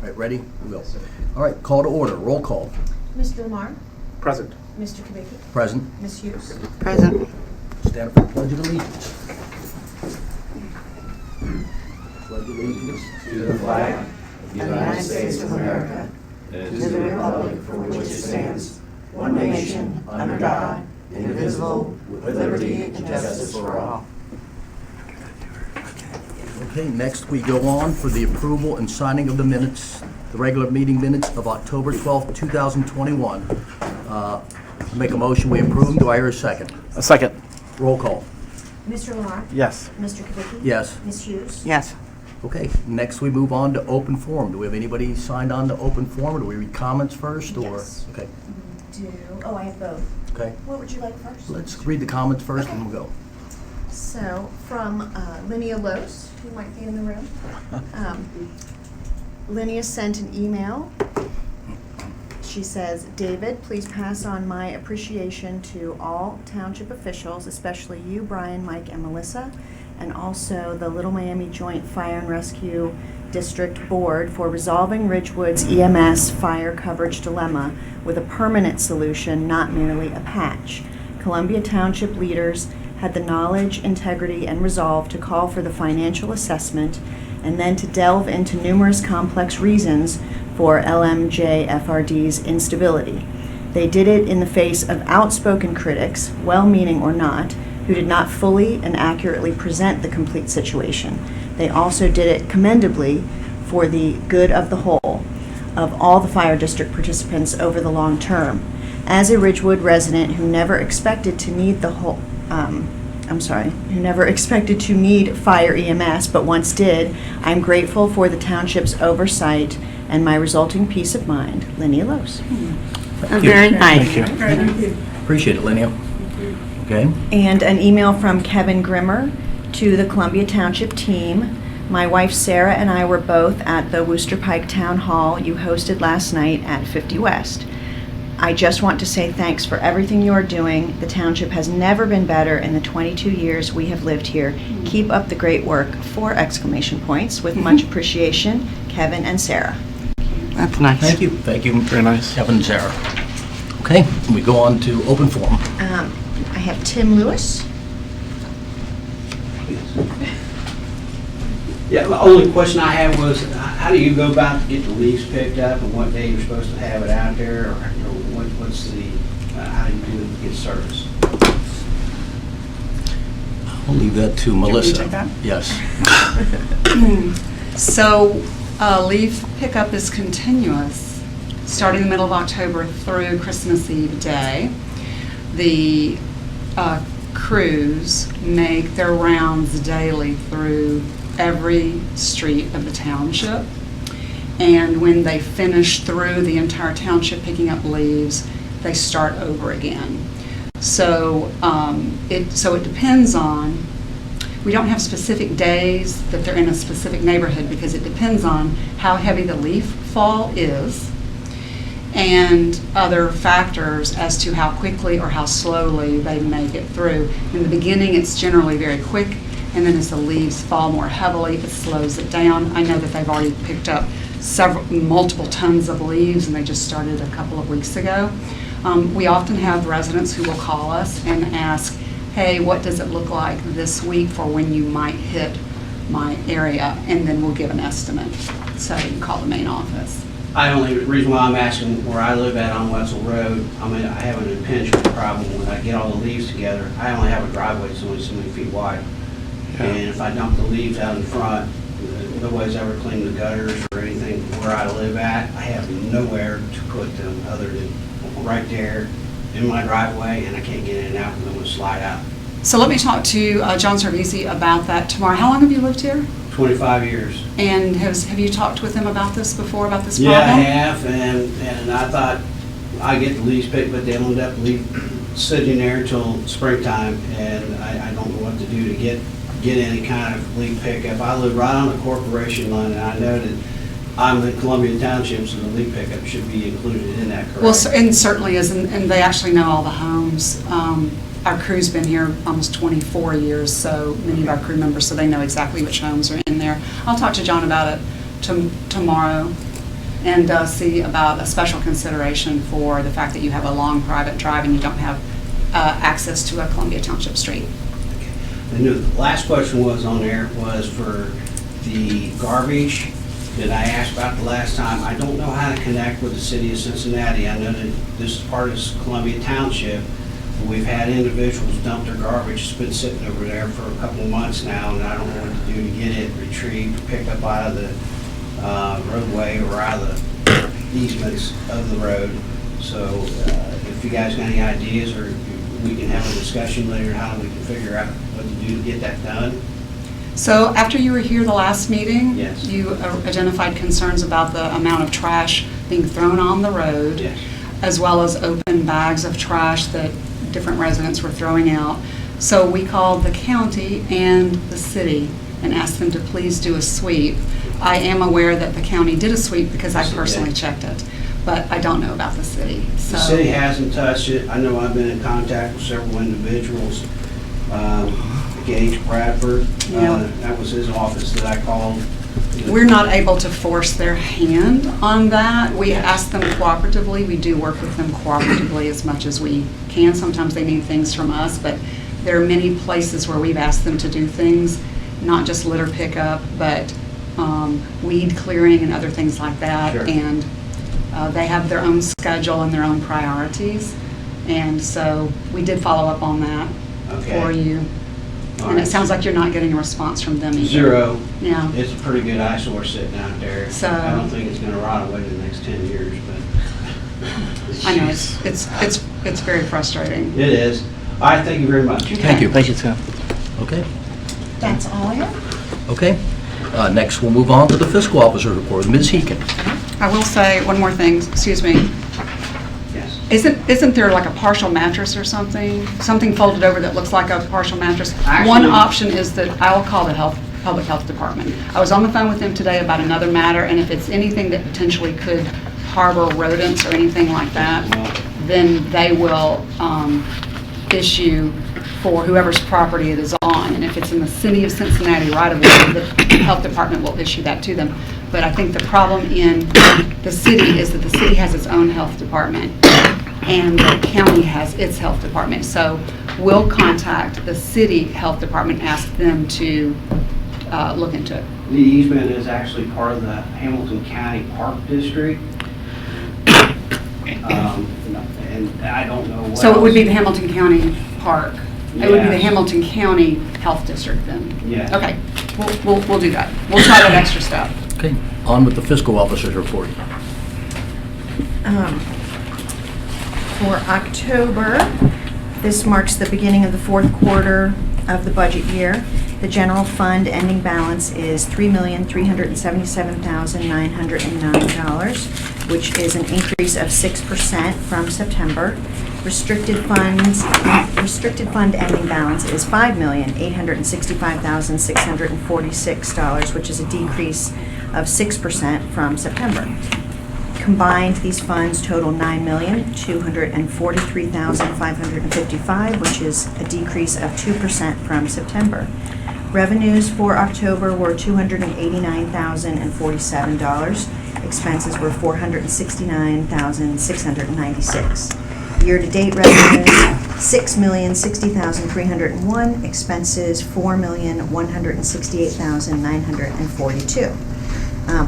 right, ready? We go. All right, call to order. Roll call. Mr. Lamar? Present. Mr. Heekin? Present. Ms. Hughes? Present. Stand for the Pledge of Allegiance. Pledge allegiance To the flag of the United States of America, and to the republic for which it stands, one nation, under God, indivisible, with liberty and justice for all. Okay, next we go on for the approval and signing of the minutes, the regular meeting minutes of October 12th, 2021. Make a motion, we approve them. Do I hear a second? A second. Roll call. Mr. Lamar? Yes. Mr. Heekin? Yes. Ms. Hughes? Yes. Okay, next we move on to open forum. Do we have anybody signed on to open forum, or do we read comments first, or? Yes. Okay, I have both. okay. What would you like first? Let's read the comments first and we'll go. So, from Linnea Lose, who might be in the room. Linnea sent an email. She says, David, please pass on my appreciation to all township officials, especially you, Brian, Mike, and Melissa, and also the Little Miami Joint Fire and Rescue District Board for resolving Ridgewood's EMS fire coverage dilemma with a permanent solution, not merely a patch. Columbia Township leaders had the knowledge, integrity, and resolve to call for the financial assessment and then to delve into numerous complex reasons for LMJFRD's instability. They did it in the face of outspoken critics, well-meaning or not, who did not fully and accurately present the complete situation. They also did it commendably for the good of the whole, of all the fire district participants over the long term. As a Ridgewood resident who never expected to need who never expected to need fire EMS, but once did, I'm grateful for the township's oversight and my resulting peace of mind. Linnea Lose. Very nice. Thank you. Appreciate it, Linnea. Okay, And an email from Kevin Grimmer to the Columbia Township team. My wife Sarah and I were both at the Wooster Pike Town Hall you hosted last night at 50 West. I just want to say thanks for everything you are doing. The township has never been better in the 22 years we have lived here. Keep up the great work, 4 exclamation points, with much appreciation, Kevin and Sarah. That's nice. thank you. Thank you. Very nice. Kevin and Sarah. Okay, we go on to open forum. I have Tim Lewis. Yeah, the only question I had was, how do you go about to get the leaves picked up, and what day you're supposed to have it out there, or what's the, how do you do it to get service? I'll leave that to Melissa. take that? Yes. So leaf pickup is continuous, starting the middle of October through Christmas Eve day. The crews make their rounds daily through every street of the township. And when they finish through the entire township picking up leaves, they start over again. So it depends on, we don't have specific days that they're in a specific neighborhood because it depends on how heavy the leaf fall is and other factors as to how quickly or how slowly they make it through. In the beginning, it's generally very quick, and then as the leaves fall more heavily, it slows it down. I know that they've already picked up multiple tons of leaves, and they just started a couple of weeks ago. We often have residents who will call us and ask, hey, what does it look like this week for when you might hit my area? And then we'll give an estimate. So you can call the main office. The reason why I'm asking where I live at on Wetzel Road, I have an impingement problem. When I get all the leaves together, I only have a driveway that's only so many feet wide. Yeah. And if I dump the leaves out in front, nobody's ever cleaned the gutters or anything where I live at. I have nowhere to put them other than right there in my driveway, and I can't get in and out because I'm going to slide out. So let me talk to John Servizi about that tomorrow. How long have you lived here? 25 years. And have you talked with him about this before, about this problem? Yeah, I have, and I thought I get the leaves picked, but they end up sitting there until springtime, and I don't know what to do to get any kind of leaf pickup. I live right on the corporation line, and I know that I'm in Columbia Township, so the leaf pickup should be included in that, correct? Well, and certainly is, and they actually know all the homes. Our crew's been here almost 24 years, so many of our crew members, so they know exactly which homes are in there. I'll talk to John about it tomorrow and see about a special consideration for the fact that you have a long private drive and you don't have access to a Columbia Township street. And the last question was on there was for the garbage that I asked about the last time. I don't know how to connect with the city of Cincinnati. I know that this is part of Columbia Township. We've had individuals dump their garbage. It's been sitting over there for a couple of months now, and I don't know what to do to get it retrieved, picked up out of the roadway or out of the easements of the road. So if you guys got any ideas, or we can have a discussion later how we can figure out what to do to get that done. So after you were here the last meeting, Yes. you identified concerns about the amount of trash being thrown on the road, Yes. as well as open bags of trash that different residents were throwing out. So we called the county and the city and asked them to please do a sweep. I am aware that the county did a sweep because I Yes, it did. personally checked it, but I don't know about the city. The So city hasn't touched it. I know I've been in contact with several individuals. Gage Bradford, Yeah. that was his office that I called. we're not able to force their hand on that. We ask them cooperatively. We do work with them cooperatively as much as we can. Sometimes they need things from us, but there are many places where we've asked them to do things, not just litter pickup, but weed clearing and other things like that. Sure. And they have their own schedule and their own priorities. And so we did follow up on that Okay. for you. All And it right. sounds like you're not getting a response from them either. Zero. Yeah. It's a pretty good eyesore sitting out there. So- I don't think it's gonna rot away in the next 10 years, but. I know, it's very frustrating. It is. All right, thank you very much. Thank you. Thank you, Tim. Okay, That's all I have. okay. Next, we'll move on to the fiscal officer report. Ms. Heekin. I will say one more thing, excuse me. Yes. Isn't there like a partial mattress or something? Something folded over that looks like a partial mattress? Actually- One option is that I'll call the public health department. I was on the phone with them today about another matter, and if it's anything that potentially could harbor rodents or anything like that, then they will issue for whoever's property it is on. And if it's in the city of Cincinnati right of way, the health department will issue that to them. But I think the problem in the city is that the city has its own health department and the county has its health department. So we'll contact the city health department, ask them to look into it. The easement is actually part of the Hamilton County Park District. And I don't know what So it would be else. the Hamilton County Park. It would be the Yes. Hamilton County Health District then? Yes. Okay, we'll do that. We'll try that extra step. Okay, on with the fiscal officer's report. For October, this marks the beginning of the fourth quarter of the budget year. The general fund ending balance is $3,377,909, which is an increase of 6% from September. Restricted fund ending balance is $5,865,646, which is a decrease of 6% from September. Combined, these funds total $9,243,555, which is a decrease of 2% from September. Revenues for October were $289,047. Expenses were $469,696. Year-to-date revenues, $6,060,301. Expenses, $4,168,942.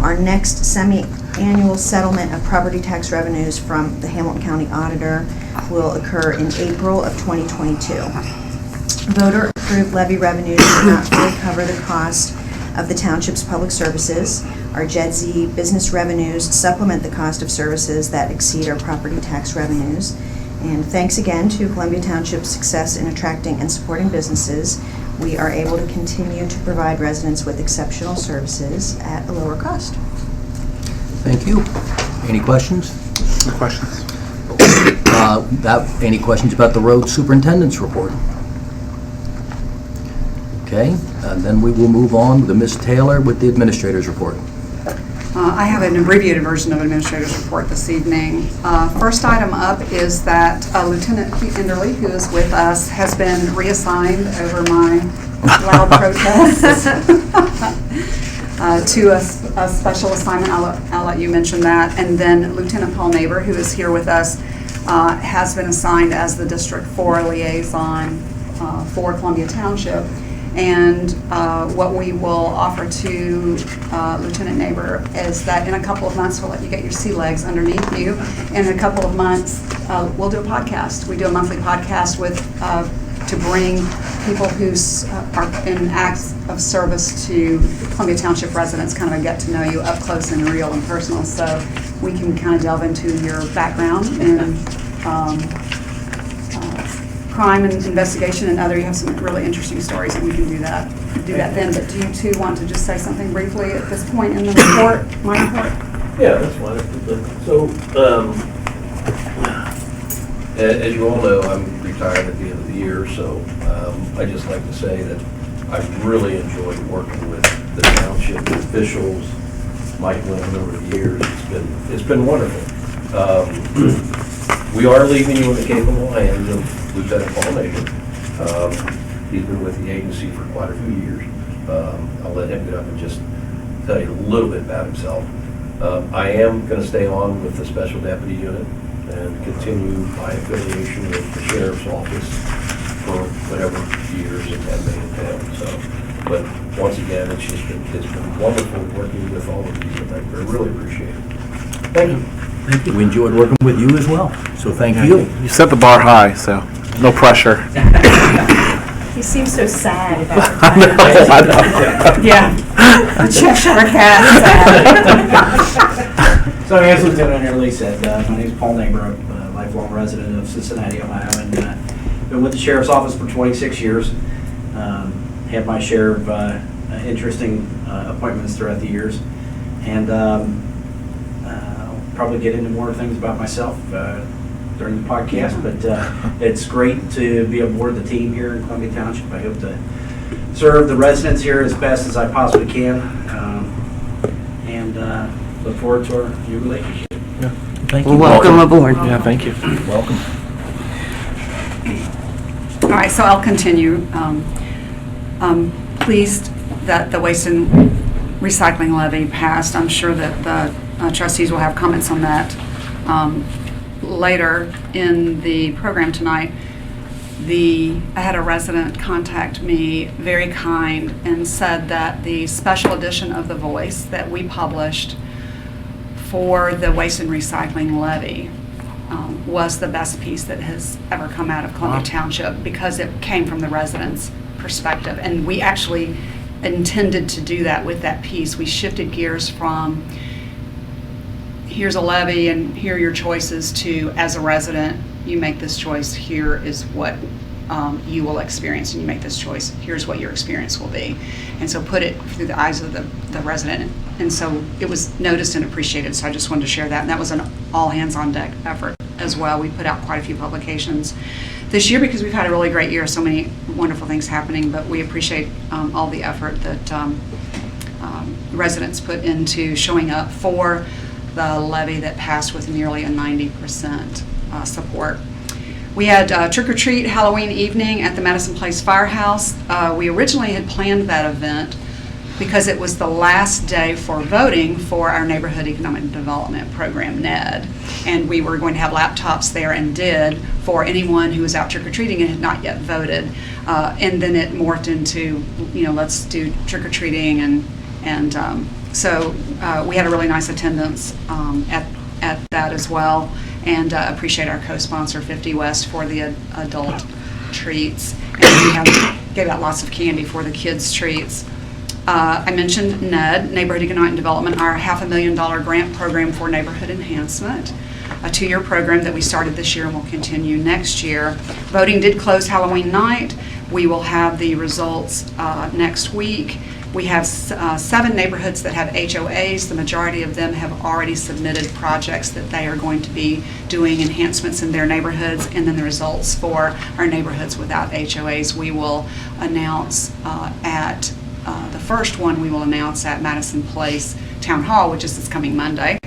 Our next semi-annual settlement of property tax revenues from the Hamilton County Auditor will occur in April of 2022. Voter-approved levy revenues do not fully cover the cost of the township's public services. Our JEDZ business revenues supplement the cost of services that exceed our property tax revenues. And thanks again to Columbia Township's success in attracting and supporting businesses, we are able to continue to provide residents with exceptional services at a lower cost. Thank you. Any questions? No questions. Any questions about the road superintendent's report? Okay, and then we will move on to Ms. Taylor with the administrator's report. I have an abbreviated version of Administrator's Report this evening. First item up is that Lieutenant Pete Enderly, who is with us, has been reassigned over my loud protests. to a special assignment. I'll let you mention that. And then Lieutenant Paul Neighbor, who is here with us, has been assigned as the District 4 liaison for Columbia Township. And what we will offer to Lieutenant Neighbor is that in a couple of months, we'll let you get your sea legs underneath you. In a couple of months, we'll do a podcast. We do a monthly podcast with to bring people who are in acts of service to Columbia Township residents, kind of a get to know you up close and real and personal, so we can kind of delve into your background and crime and investigation and other. You have some really interesting stories, and we can do that then. But do you two want to just say something briefly at this point in the report, my report? Yeah, that's fine. So, as you all know, I'm retired at the end of the year, so I just like to say that I've really enjoyed working with the township officials, Mike Lynn, over the years. It's been wonderful. We are leaving you in the capable hands of Lieutenant Paul Neighbor. He's been with the agency for quite a few years. I'll let him get up and just tell you a little bit about himself. I am going to stay on with the Special Deputy Unit and continue my affiliation with the Sheriff's Office for whatever years that may entail. So, but once again, it's been wonderful working with all of you, and I really appreciate it. Thank you. Thank you. We enjoyed working with you as well, so thank you. You set the bar high, so no pressure. He seems so sad about it. I know. Yeah. The Cheshire Cat. So as Lieutenant Early said, my name is Paul Neighbor. I'm a lifelong resident of Cincinnati, Ohio, and been with the Sheriff's Office for 26 years. Had my share of interesting appointments throughout the years, and I'll probably get into more things about myself during the podcast, but it's great to be aboard the team here in Columbia Township. I hope to serve the residents here as best as I possibly can, and look forward to our new relationship. Thank you. Welcome aboard. Yeah, thank you. Welcome. All right, so I'll continue. Pleased that the waste and recycling levy passed. I'm sure that the trustees will have comments on that later in the program tonight. I had a resident contact me, very kind, and said that the special edition of The Voice that we published for the waste and recycling levy was the best piece that has ever come out of Columbia Township, because it came from the residents' perspective. And we actually intended to do that with that piece. We shifted gears from here's a levy and here are your choices to, as a resident, you make this choice, here is what you will experience, and you make this choice, here's what your experience will be. And so put it through the eyes of the resident. And so it was noticed and appreciated, so I just wanted to share that. And that was an all hands on deck effort as well. We put out quite a few publications this year because we've had a really great year, so many wonderful things happening, but we appreciate all the effort that residents put into showing up for the levy that passed with nearly a 90% support. We had Trick or Treat Halloween evening at the Madison Place Firehouse. We originally had planned that event because it was the last day for voting for our Neighborhood Economic Development Program, NED. And we were going to have laptops there, and did, for anyone who was out trick-or-treating and had not yet voted. And then it morphed into, let's do trick-or-treating. So we had a really nice attendance at that as well. And appreciate our co-sponsor, 50 West, for the adult treats. And we gave out lots of candy for the kids' treats. I mentioned NED, Neighborhood Economic Development, our $500,000 grant program for neighborhood enhancement, a 2-year program that we started this year and will continue next year. Voting did close Halloween night. We will have the results next week. We have 7 neighborhoods that have HOAs. The majority of them have already submitted projects that they are going to be doing enhancements in their neighborhoods, and then the results for our neighborhoods without HOAs we will announce at the first one we will announce at Madison Place Town Hall, which is this coming Monday,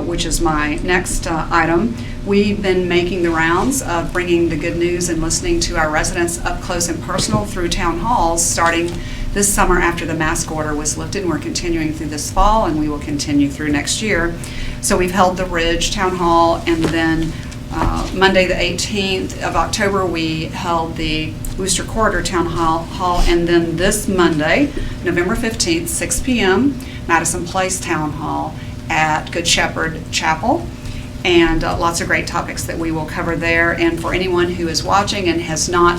which is my next item. We've been making the rounds of bringing the good news and listening to our residents up close and personal through town halls starting this summer after the mask order was lifted, and we're continuing through this fall, and we will continue through next year. So we've held the Ridge Town Hall, and then Monday the 18th of October we held the Worcester Corridor Town Hall, and then this Monday, November 15th, 6 p.m., Madison Place Town Hall at Good Shepherd Chapel. And lots of great topics that we will cover there. And for anyone who is watching and has not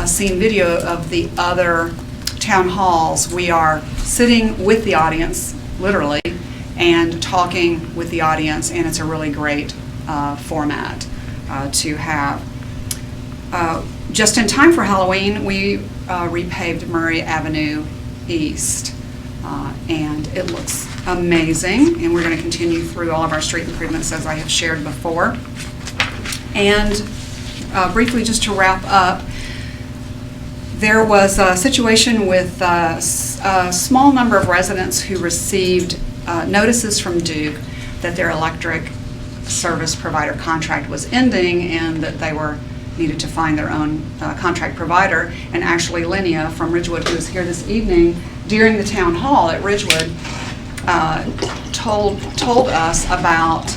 seen video of the other town halls, we are sitting with the audience, literally, and talking with the audience, and it's a really great format to have. Just in time for Halloween, we repaved Murray Avenue East, and it looks amazing, and we're going to continue through all of our street improvements as I have shared before. And briefly, just to wrap up, there was a situation with a small number of residents who received notices from Duke that their electric service provider contract was ending and that they needed to find their own contract provider. And actually Linnea from Ridgewood, who is here this evening, during the town hall at Ridgewood, told us about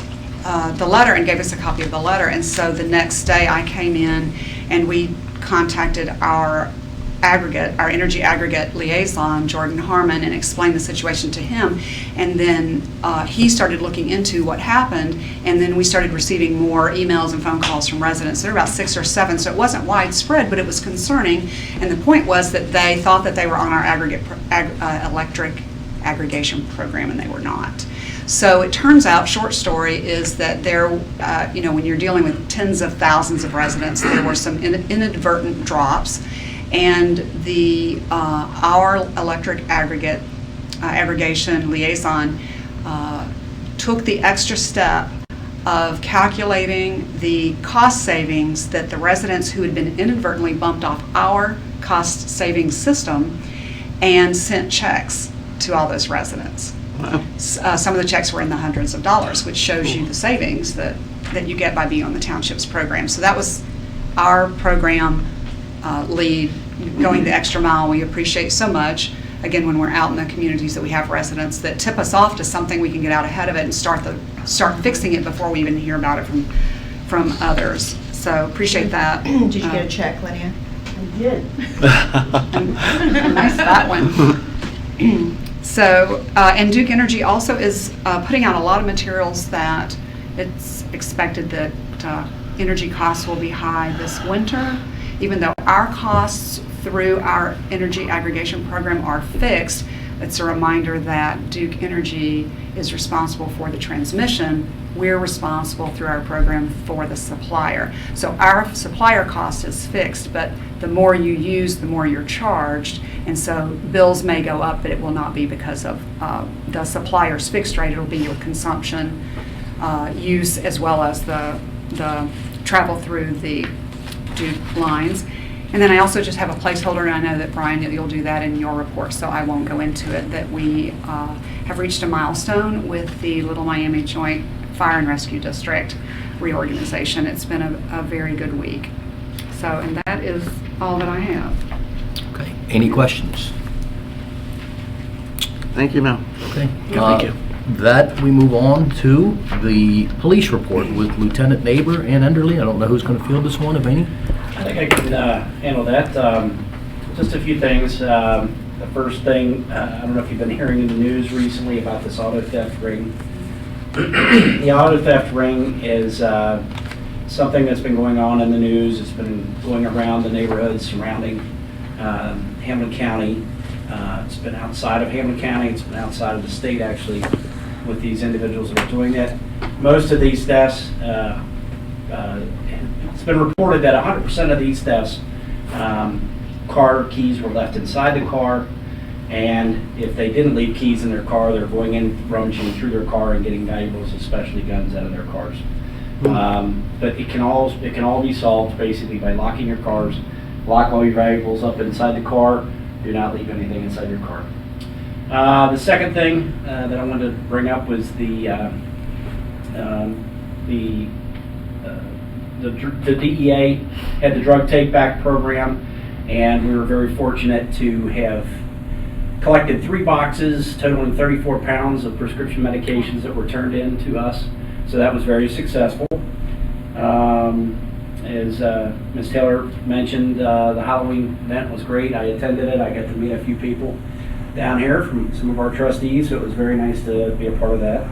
the letter and gave us a copy of the letter. And so the next day I came in and we contacted our energy aggregate liaison, Jordan Harmon, and explained the situation to him. And then he started looking into what happened, and then we started receiving more emails and phone calls from residents. There were about 6 or 7, so it wasn't widespread, but it was concerning. And the point was that they thought that they were on our electric aggregation program, and they were not. So it turns out, short story, is that there, when you're dealing with tens of thousands of residents, there were some inadvertent drops. And our electric aggregation liaison took the extra step of calculating the cost savings that the residents who had been inadvertently bumped off our cost savings system and sent checks to all those residents. Wow. Some of the checks were in the hundreds of dollars, which shows you the savings that you get by being on the township's program. So that was our program lead, going the extra mile. We appreciate so much, again, when we're out in the communities that we have residents that tip us off to something, we can get out ahead of it and start fixing it before we even hear about it from others. So appreciate that. Did you get a check, Linnea? I did. A nice fat one. So, and Duke Energy also is putting out a lot of materials that it's expected that energy costs will be high this winter. Even though our costs through our energy aggregation program are fixed, it's a reminder that Duke Energy is responsible for the transmission. We're responsible through our program for the supplier. So our supplier cost is fixed, but the more you use, the more you're charged. And so bills may go up, but it will not be because of the supplier's fixed rate. It'll be your consumption, use, as well as the travel through the Duke lines. And then I also just have a placeholder, and I know that Brian, you'll do that in your report, so I won't go into it, that we have reached a milestone with the Little Miami Joint Fire and Rescue District reorganization. It's been a very good week. So, and that is all that I have. Okay, any questions? Thank you, ma'am. Okay. Thank you. That we move on to the police report with Lieutenant Neighbor and Underly. I don't know who's going to field this one, if any. I think I can handle that. Just a few things. The first thing, I don't know if you've been hearing in the news recently about this auto theft ring. The auto theft ring is something that's been going on in the news. It's been going around the neighborhoods surrounding Hamilton County. It's been outside of Hamilton County. It's been outside of the state, actually, with these individuals that are doing that. Most of these thefts, it's been reported that 100% of these thefts, car keys were left inside the car, and if they didn't leave keys in their car, they're going in, rummaging through their car and getting valuables, especially guns, out of their cars. But it can all be solved basically by locking your cars, lock all your valuables up inside the car, do not leave anything inside your car. The second thing that I wanted to bring up was the DEA had the drug take back program, and we were very fortunate to have collected 3 boxes totaling 34 pounds of prescription medications that were turned in to us. So that was very successful. As Ms. Taylor mentioned, the Halloween event was great. I attended it. I got to meet a few people down here from some of our trustees, so it was very nice to be a part of that.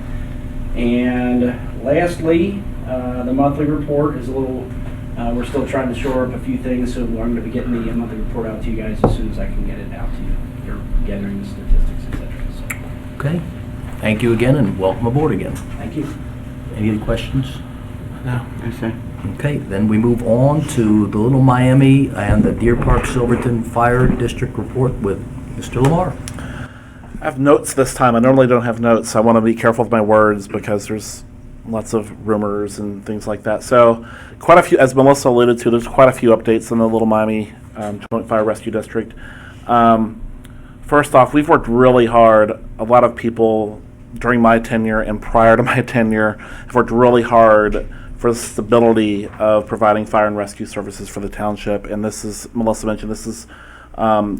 And lastly, the monthly report is a little, we're still trying to shore up a few things, so I'm going to be getting the monthly report out to you guys as soon as I can get it out to you. You're gathering the statistics, etc. So, Okay. Thank you again and welcome aboard again. thank you. Any other questions? No, okay. Okay, then we move on to the Little Miami and the Deer Park Silverton Fire District report with Mr. Lamar. I have notes this time. I normally don't have notes. I want to be careful with my words because there's lots of rumors and things like that. So quite a few, as Melissa alluded to, there's quite a few updates in the Little Miami Joint Fire Rescue District. First off, we've worked really hard. A lot of people during my tenure and prior to my tenure have worked really hard for the stability of providing fire and rescue services for the township. And this is, Melissa mentioned, this is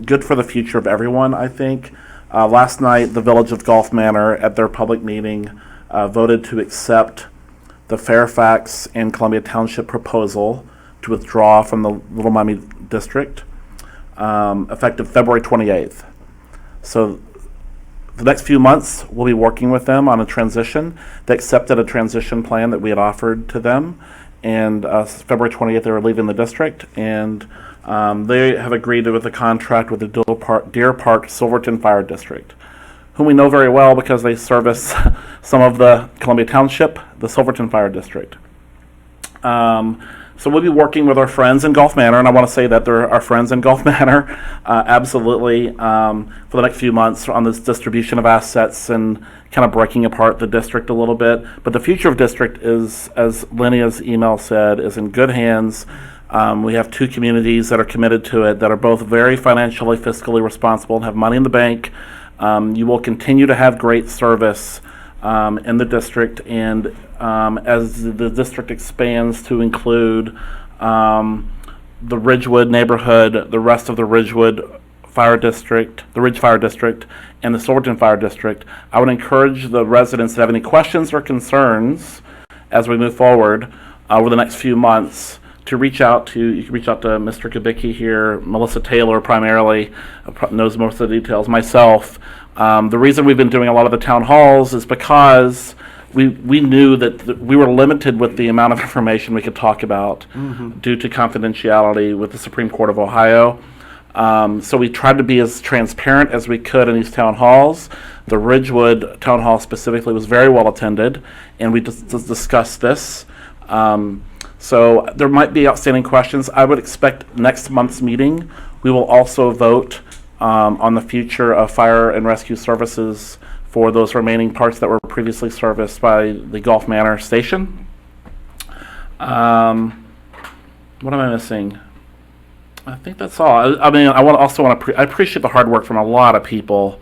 good for the future of everyone, I think. Last night, the Village of Gulf Manor at their public meeting voted to accept the Fairfax and Columbia Township proposal to withdraw from the Little Miami District, effective February 28th. So the next few months, we'll be working with them on a transition. They accepted a transition plan that we had offered to them, and February 28th, they were leaving the district, and they have agreed with a contract with the Deer Park Silverton Fire District, whom we know very well because they service some of the Columbia Township, the Silverton Fire District. So we'll be working with our friends in Gulf Manor, and I want to say that they're our friends in Gulf Manor, absolutely, for the next few months on this distribution of assets and kind of breaking apart the district a little bit. But the future of district is, as Linnea email said, is in good hands. We have 2 communities that are committed to it that are both very financially, fiscally responsible and have money in the bank. You will continue to have great service in the district, and as the district expands to include the Ridgewood neighborhood, the rest of the Ridgewood Fire District, the Ridge Fire District, and the Silverton Fire District, I would encourage the residents that have any questions or concerns as we move forward over the next few months to reach out to, you can reach out to Mr. Kubicki here, Melissa Taylor primarily, knows most of the details, myself. The reason we've been doing a lot of the town halls is because we knew that we were limited with the amount of information we could talk about due to confidentiality with the Supreme Court of Ohio. So we tried to be as transparent as we could in these town halls. The Ridgewood town hall specifically was very well attended, and we discussed this. So there might be outstanding questions. I would expect next month's meeting, we will also vote on the future of fire and rescue services for those remaining parts that were previously serviced by the Gulf Manor station. What am I missing? I think that's all. I mean, I appreciate the hard work from a lot of people.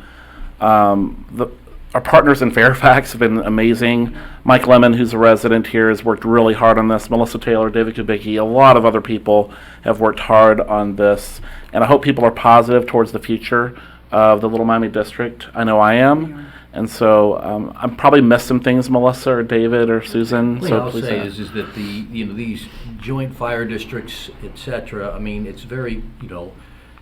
Our partners in Fairfax have been amazing. Mike Lemon, who's a resident here, has worked really hard on this. Melissa Taylor, David Kubicki, a lot of other people have worked hard on this. And I hope people are positive towards the future of the Little Miami District. I know I am. And so I'm probably missed some things, Melissa or David or Susan. What So I'll please say add. is that these joint fire districts, et cetera, I mean, it's very,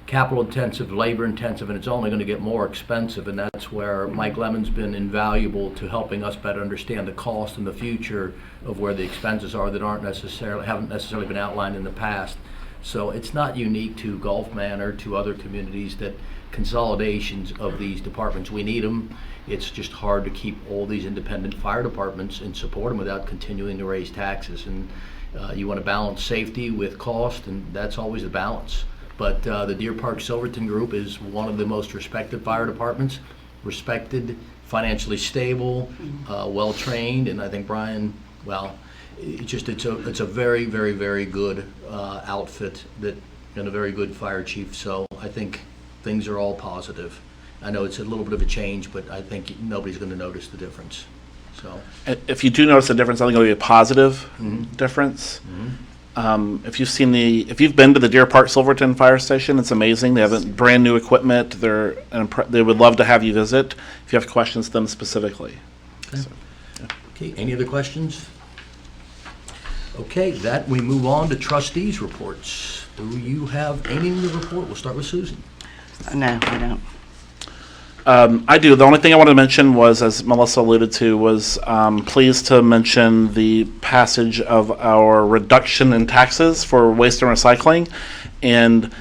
capital intensive, labor intensive, and it's only going to get more expensive, and that's where Mike Lemon's been invaluable to helping us better understand the cost and the future of where the expenses are that haven't necessarily been outlined in the past. So it's not unique to Gulf Manor, to other communities, that consolidations of these departments, we need them. It's just hard to keep all these independent fire departments and support them without continuing to raise taxes. And you want to balance safety with cost, and that's always the balance. But the Deer Park Silverton group is one of the most respected fire departments, respected, financially stable, well-trained, and I think Brian, it's a very, very, very good outfit and a very good fire chief. So I think things are all positive. I know it's a little bit of a change, but I think nobody's going to notice the difference. So If you do notice a difference, I think it'll be a positive difference. If you've been to the Deer Park Silverton Fire Station, it's amazing. They have brand new equipment. They would love to have you visit if you have questions to them specifically. Okay. Okay, any other questions? Okay, we move on to trustees' reports. Do you have anything to report? We'll start with Susan. No, I don't. I do. The only thing I wanted to mention was, as Melissa alluded to, was pleased to mention the passage of our reduction in taxes for waste and recycling. And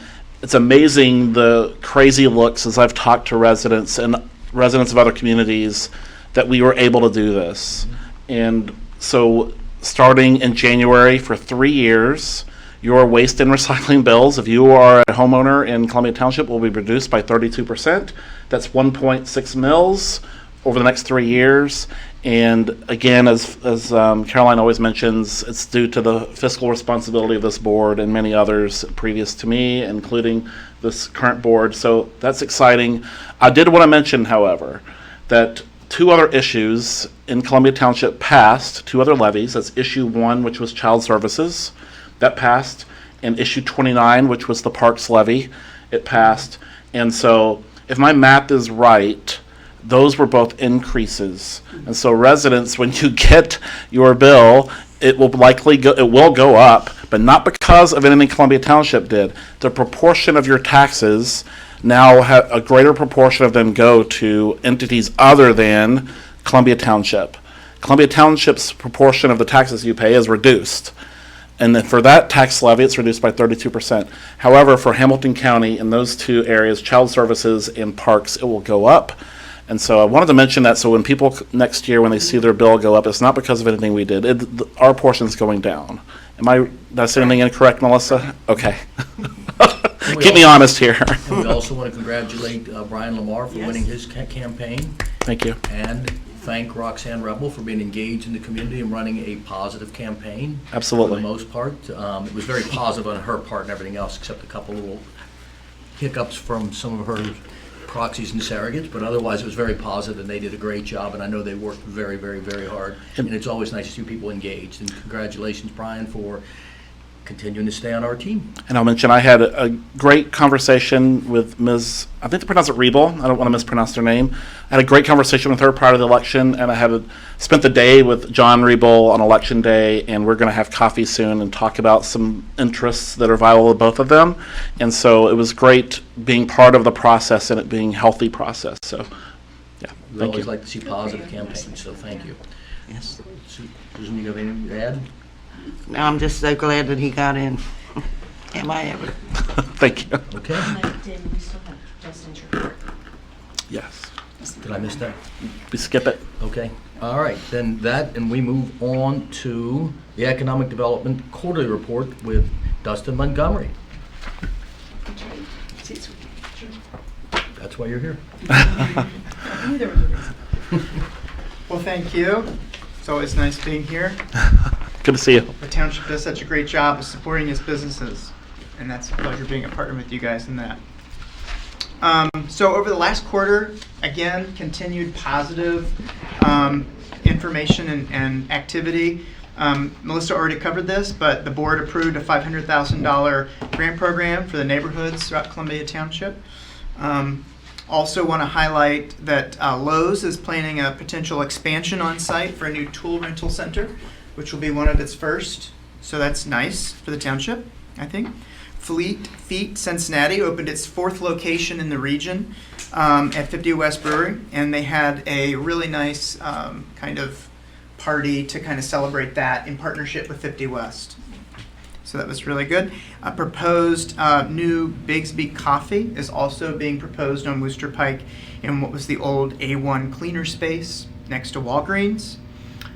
it's amazing the crazy looks as I've talked to residents and residents of other communities that we were able to do this. And so starting in January for 3 years, your waste and recycling bills, if you are a homeowner in Columbia Township, will be reduced by 32%. That's 1.6 mils over the next 3 years. And again, as Caroline always mentions, it's due to the fiscal responsibility of this board and many others previous to me, including this current board. So that's exciting. I did want to mention, however, that 2 other issues in Columbia Township passed, 2 other levies. That's issue 1, which was child services. That passed, and issue 29, which was the parks levy, it passed. And so if my math is right, those were both increases. And so residents, when you get your bill, it will go up, but not because of anything Columbia Township did. The proportion of your taxes now have a greater proportion of them go to entities other than Columbia Township. Columbia Township's proportion of the taxes you pay is reduced. And then for that tax levy, it's reduced by 32%. However, for Hamilton County, in those 2 areas, child services and parks, it will go up. And so I wanted to mention that so when people next year, when they see their bill go up, it's not because of anything we did. Our portion's going down. Did I say anything incorrect, Melissa? Okay. Keep me honest here. And we also want to congratulate Brian Lamar for winning his campaign. Thank you. And thank Roxanne Rebel for being engaged in the community and running a positive campaign. Absolutely. For the most part. It was very positive on her part and everything else, except a couple little hiccups from some of her proxies and surrogates, but otherwise it was very positive, and they did a great job, and I know they worked very, very, very hard. And it's always nice to see people engaged. And congratulations, Brian, for continuing to stay on our team. And I'll mention I had a great conversation with Ms., I think they pronounce it Rebel. I don't want to mispronounce her name. I had a great conversation with her prior to the election, and I spent the day with John Rebel on election day, and we're going to have coffee soon and talk about some interests that are vital to both of them. And so it was great being part of the process and it being a healthy process. So, yeah, We thank always you. like to see positive campaigns, so thank you. Yes. Susan, you have anything to add? No, I'm just so glad that he got in. Am I ever? Thank you. Okay. David, we still have Justin's report. Yes. Did I miss that? We skip it. Okay, all right, then and we move on to the Economic Development Quarterly Report with Dustin Montgomery. That's why you're here. Well, thank you. It's always nice being here. Good to see you. The township does such a great job of supporting its businesses, and that's a pleasure being a partner with you guys in that. So over the last quarter, again, continued positive information and activity. Melissa already covered this, but the board approved a $500,000 grant program for the neighborhoods throughout Columbia Township. Also want to highlight that Lowe's is planning a potential expansion on site for a new tool rental center, which will be one of its first. So that's nice for the township, I think. Fleet Feet Cincinnati opened its 4th location in the region at 50 West Brewery, and they had a really nice kind of party to kind of celebrate that in partnership with 50 West. So that was really good. A proposed new Bigsby Coffee is also being proposed on Wooster Pike in what was the old A1 cleaner space next to Walgreens.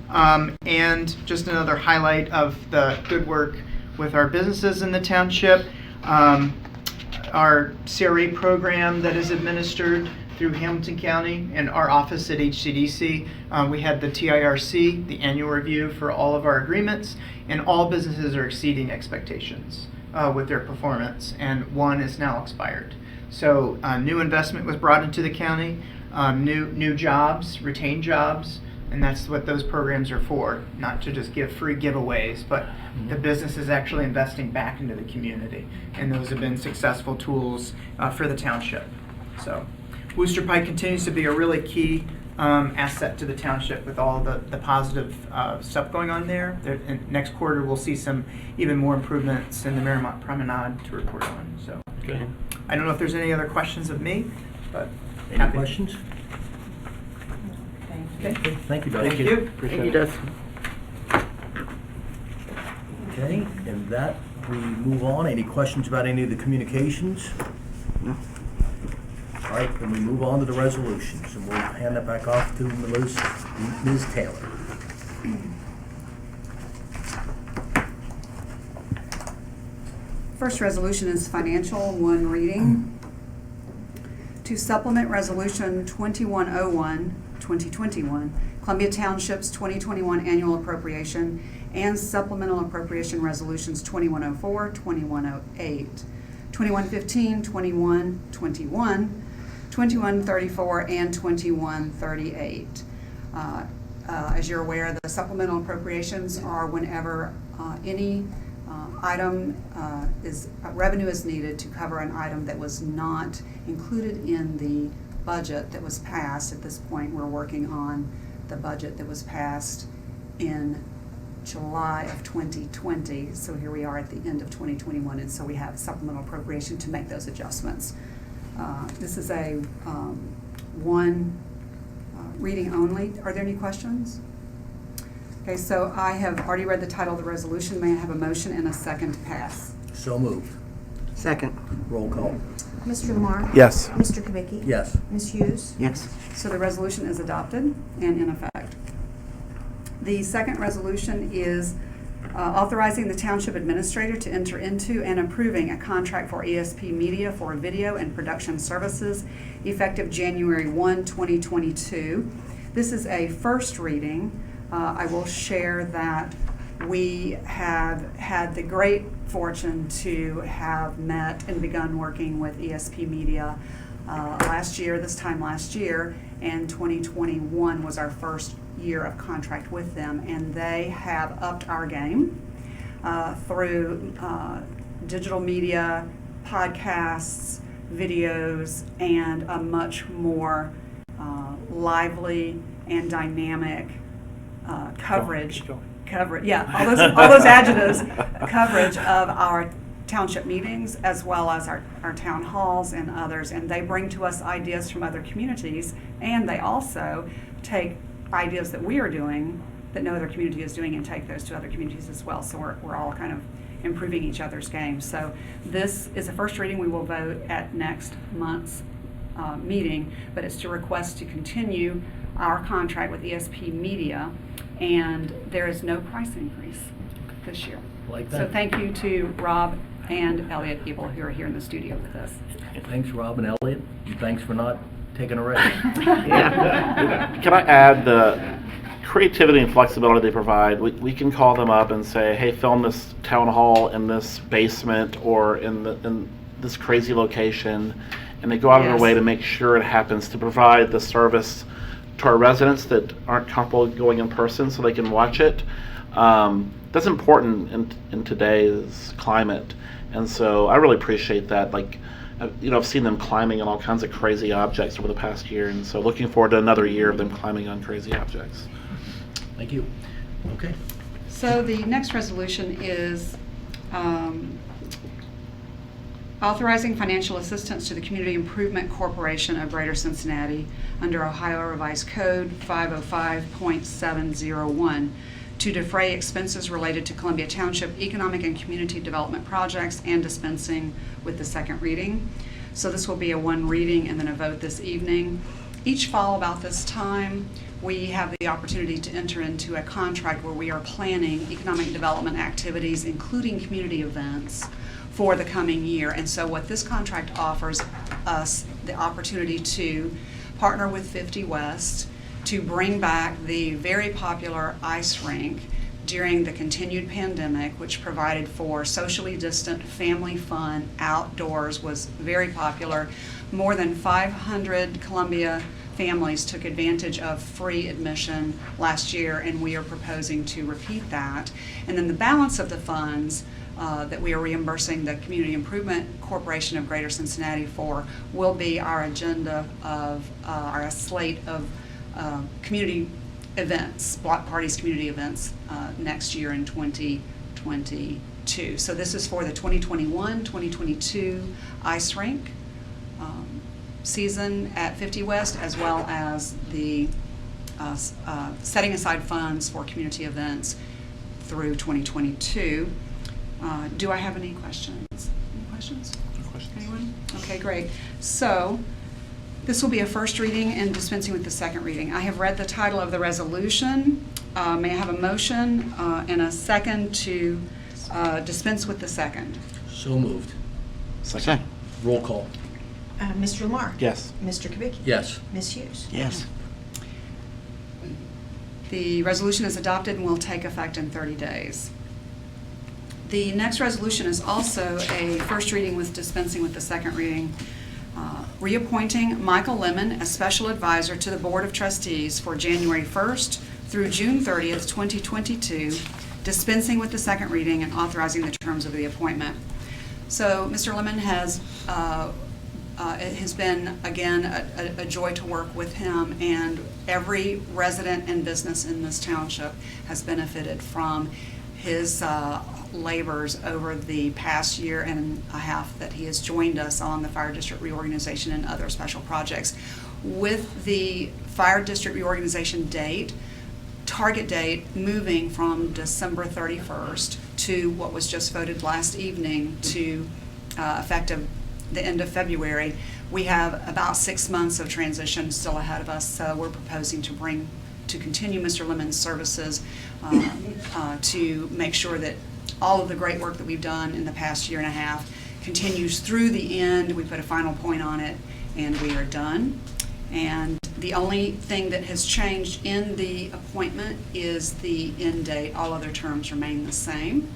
And just another highlight of the good work with our businesses in the township. Our CRA program that is administered through Hamilton County and our office at HCDC, we had the TIRC, the annual review for all of our agreements, and all businesses are exceeding expectations with their performance, and one is now expired. So new investment was brought into the county, new jobs, retained jobs, And that's what those programs are for, not to just give free giveaways, but the business is actually investing back into the community. And those have been successful tools for the township. So Wooster Pike continues to be a really key asset to the township with all the positive stuff going on there. And next quarter, we'll see some even more improvements in the Marymount Promenade to report on. So Okay. I don't know if there's any other questions of me, but Any happy. questions? Okay. Okay, thank you, Dustin. Thank you. Appreciate it. Okay, and that, we move on. Any questions about any of the communications? No. All right, then we move on to the resolutions, and we'll hand that back off to Ms. Taylor. First resolution is financial, one reading. To supplement Resolution 2101, 2021, Columbia Township's 2021 annual appropriation and supplemental appropriation resolutions 2104, 2108, 2115, 2121, 2134, and 2138. As you're aware, the supplemental appropriations are whenever any item revenue is needed to cover an item that was not included in the budget that was passed. At this point, we're working on the budget that was passed in July of 2020. So here we are at the end of 2021, and so we have supplemental appropriation to make those adjustments. This is a one reading only. Are there any questions? Okay, so I have already read the title of the resolution. May I have a motion and a second to pass? So moved. Second. Roll call. Mr. Lamar? Yes. Mr. Kubicki? Yes. Ms. Hughes? Yes. So the resolution is adopted and in effect. The second resolution is authorizing the Township Administrator to enter into and approving a contract for ESP Media for video and production services effective January 1, 2022. This is a first reading. I will share that we have had the great fortune to have met and begun working with ESP Media this time last year, and 2021 was our first year of contract with them, and they have upped our game through digital media, podcasts, videos, and a much more lively and dynamic coverage, all those adjectives, coverage of our township meetings as well as our town halls and others. And they bring to us ideas from other communities, and they also take ideas that we are doing that no other community is doing and take those to other communities as well. So we're all kind of improving each other's game. So this is a first reading. We will vote at next month's meeting, but it's to request to continue our contract with ESP Media, and there is no price increase this year. Like So that. thank you to Rob and Elliot Ebel who are here in the studio with us. Thanks, Rob and Elliot. And thanks for not taking a rest. Can I add the creativity and flexibility they provide? We can call them up and say, hey, film this town hall in this basement or in this crazy location, and they go out of their Yes. way to make sure it happens, to provide the service to our residents that aren't comfortable going in person so they can watch it. That's important in today's climate, and so I really appreciate that. Like, I've seen them climbing on all kinds of crazy objects over the past year, and so looking forward to another year of them climbing on crazy objects. Thank you. Okay. So the next resolution is authorizing financial assistance to the Community Improvement Corporation of Greater Cincinnati under Ohio Revised Code 505.701 to defray expenses related to Columbia Township economic and community development projects and dispensing with the second reading. So this will be a one reading and then a vote this evening. Each fall about this time, we have the opportunity to enter into a contract where we are planning economic development activities, including community events, for the coming year. And so what this contract offers us the opportunity to partner with 50 West to bring back the very popular ice rink during the continued pandemic, which provided for socially distant family fun outdoors, was very popular. More than 500 Columbia families took advantage of free admission last year, and we are proposing to repeat that. And then the balance of the funds that we are reimbursing the Community Improvement Corporation of Greater Cincinnati for will be our agenda of our slate of community events, block parties, community events next year in 2022. So this is for the 2021-2022 ice rink season at 50 West, as well as the setting aside funds for community events through 2022. Do I have any questions? Any questions? No questions. Anyone? Okay, great. So this will be a first reading and dispensing with the second reading. I have read the title of the resolution. May I have a motion and a second to dispense with the second? So moved. Second. Roll call. Mr. Lamar? Yes. Mr. Kubicki? Yes. Ms. Hughes? Yes. The resolution is adopted and will take effect in 30 days. The next resolution is also a first reading with dispensing with the second reading, reappointing Michael Lemon as Special Advisor to the Board of Trustees for January 1st through June 30th, 2022, dispensing with the second reading and authorizing the terms of the appointment. So Mr. Lemon it has been, again, a joy to work with him, and every resident and business in this township has benefited from his labors over the past year and a half that he has joined us on the fire district reorganization and other special projects. With the fire district reorganization target date moving from December 31st to what was just voted last evening to effective the end of February, we have about 6 months of transition still ahead of us. So we're proposing to continue Mr. Lemon's services to make sure that all of the great work that we've done in the past year and a half continues through the end. We put a final point on it, and we are done. And the only thing that has changed in the appointment is the end date. All other terms remain the same.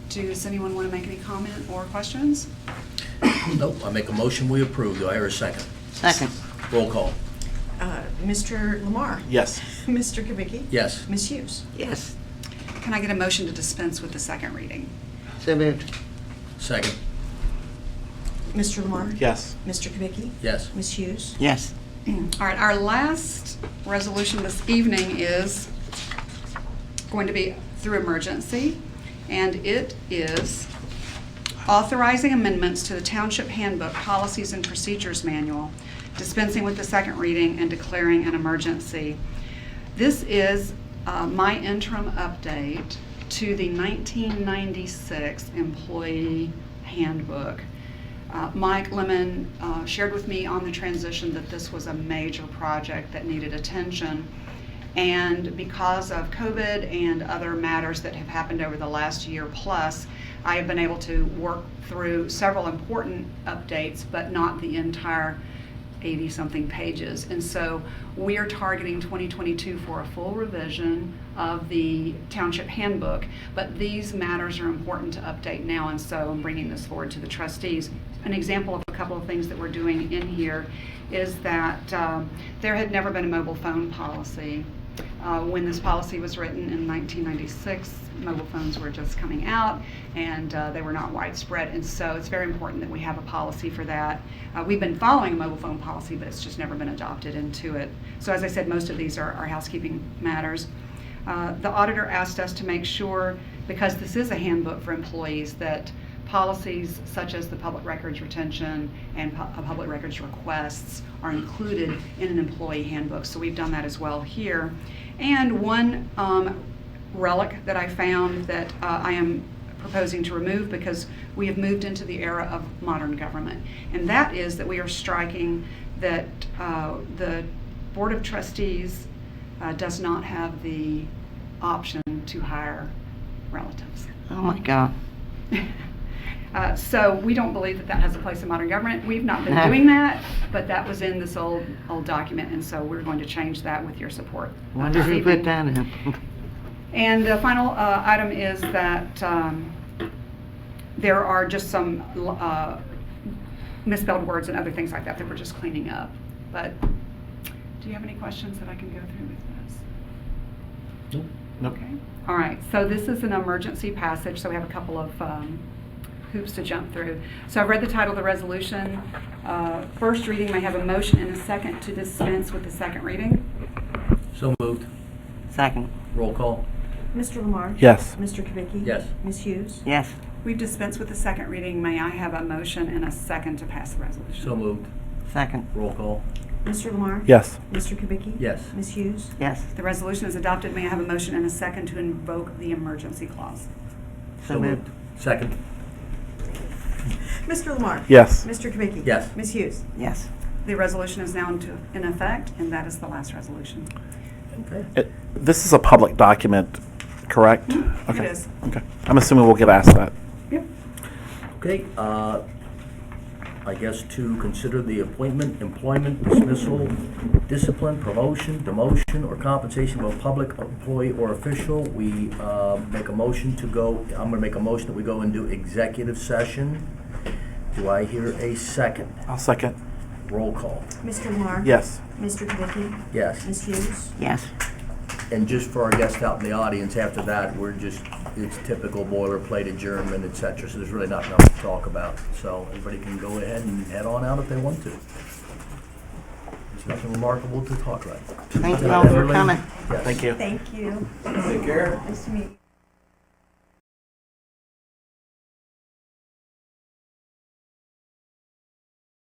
Does anyone want to make any comment or questions? Nope, I make a motion, we approve. Do I hear a second? Second. Roll call. Mr. Lamar? Yes. Mr. Kubicki? Yes. Ms. Hughes? Yes. Can I get a motion to dispense with the second reading? So moved. Second. Mr. Lamar? Yes. Mr. Kubicki? Yes. Ms. Hughes? Yes. All right, our last resolution this evening is going to be through emergency, and it is authorizing amendments to the Township Handbook Policies and Procedures Manual, dispensing with the second reading and declaring an emergency. This is my interim update to the 1996 Employee Handbook. Mike Lemon shared with me on the transition that this was a major project that needed attention. And because of COVID and other matters that have happened over the last year plus, I have been able to work through several important updates, but not the entire 80-something pages. And so we are targeting 2022 for a full revision of the Township Handbook, but these matters are important to update now, and so I'm bringing this forward to the trustees. An example of a couple of things that we're doing in here is that there had never been a mobile phone policy. When this policy was written in 1996, mobile phones were just coming out, and they were not widespread, and so it's very important that we have a policy for that. We've been following a mobile phone policy, but it's just never been adopted into it. So as I said, most of these are housekeeping matters. The auditor asked us to make sure, because this is a handbook for employees, that policies such as the public records retention and public records requests are included in an employee handbook. So we've done that as well here. And one relic that I found that I am proposing to remove, because we have moved into the era of modern government, and that is that we are striking that the Board of Trustees does not have the option to hire relatives. Oh my God. So we don't believe that that has a place in modern government. We've not been No. doing that, but that was in this old document, and so we're going to change that with your support. Wonder this who evening. put that in. And the final item is that there are just some misspelled words and other things like that that we're just cleaning up. But Do you have any questions that I can go through with this? Nope. Nope. Okay. All right, so this is an emergency passage, so we have a couple of hoops to jump through. So I've read the title of the resolution. First reading, may I have a motion and a second to dispense with the second reading? So moved. Second. Roll call. Mr. Lamar? Yes. Mr. Kubicki? Yes. Ms. Hughes? Yes. We've dispensed with the second reading. May I have a motion and a second to pass the resolution? So moved. Second. Roll call. Mr. Lamar? Yes. Mr. Kubicki? Yes. Ms. Hughes? Yes. The resolution is adopted. May I have a motion and a second to invoke the emergency clause? So moved. Second. Mr. Lamar? Yes. Mr. Kubicki? Yes. Ms. Hughes? Yes. The resolution is now in effect, and that is the last resolution. Okay. This is a public document, correct? It is. Okay. I'm assuming we'll get asked that. Yep. Okay, I guess to consider the appointment, employment, dismissal, discipline, promotion, demotion, or compensation of a public employee or official, we make a motion to go, I'm gonna make a motion that we go into executive session. Do I hear a second? I'll second. Roll call. Mr. Lamar? Yes. Mr. Kubicki? Yes. Ms. Hughes? Yes. And just for our guests out in the audience, after that, it's typical boilerplate adjournment, et cetera, so there's really not enough to talk about. So everybody can go ahead and head on out if they want to. There's nothing remarkable to talk about. Thank you all for coming. Yes. Thank you. Thank you. Take care. Nice to meet you.